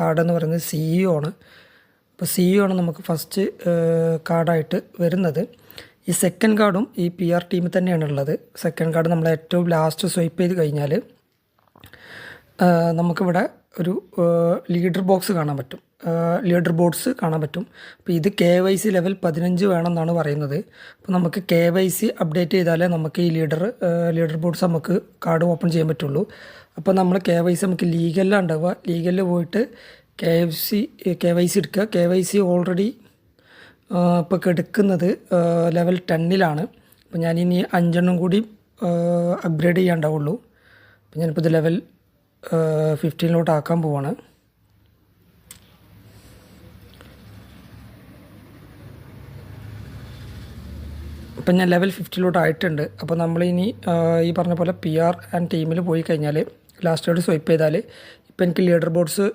കാർഡെന്ന് പറയുന്നത് CEO ആണ്. അപ്പോൾ CEO ആണ് നമുക്ക് ഫസ്റ്റ് കാർഡായിട്ട് വരുന്നത്. ഈ സെക്കൻഡ് കാർഡും ഈ PR ടീമിൽ തന്നെയാണ് ഉള്ളത്. സെക്കൻഡ് കാർഡ് നമ്മൾ ഏറ്റവും ലാസ്റ്റ് സ്വൈപ്പ് ചെയ്ത് കഴിഞ്ഞാൽ നമുക്കിവിടെ ഒരു ലീഡർ ബോക്സ് കാണാൻ പറ്റും, ലീഡർ ബോർഡ്സ് കാണാൻ പറ്റും. അപ്പോൾ ഇത് KYC ലെവൽ 15 വേണമെന്നാണ് പറയുന്നത്. അപ്പോൾ നമുക്ക് KYC അപ്ഡേറ്റ് ചെയ്താലേ നമുക്ക് ഈ ലീഡർ ബോർഡ്സ് നമുക്ക് കാർഡ് ഓപ്പൺ ചെയ്യാൻ പറ്റുള്ളൂ. അപ്പോൾ നമ്മൾ KYC നമുക്ക് ലീഗലിലാണ് ഉണ്ടാവുക. ലീഗലിൽ പോയിട്ട് KYC എടുക്കുക. KYC ഓൾറെഡി ഇപ്പോൾ എടുക്കുന്നത് ലെവൽ 10ലാണ്. അപ്പോൾ ഞാനിനി 5 കൂടി അപ്ഗ്രേഡ് ചെയ്യാണ്ടാവുള്ളൂ. അപ്പോൾ ഞാനിപ്പോൾ ഇത് ലെവൽ 15 ആക്കാൻ പോവാണ്. ഇപ്പം ഞാൻ ലെവൽ 15 ആയിട്ടുണ്ട്. അപ്പോൾ നമ്മളിനി ഈ പറഞ്ഞ പോലെ PR ആൻഡ് ടീമിൽ പോയി കഴിഞ്ഞാൽ ലാസ്റ്റോട് സ്വൈപ്പ് ചെയ്താൽ ഇപ്പം എനിക്ക് ലീഡർ ബോർഡ്സ്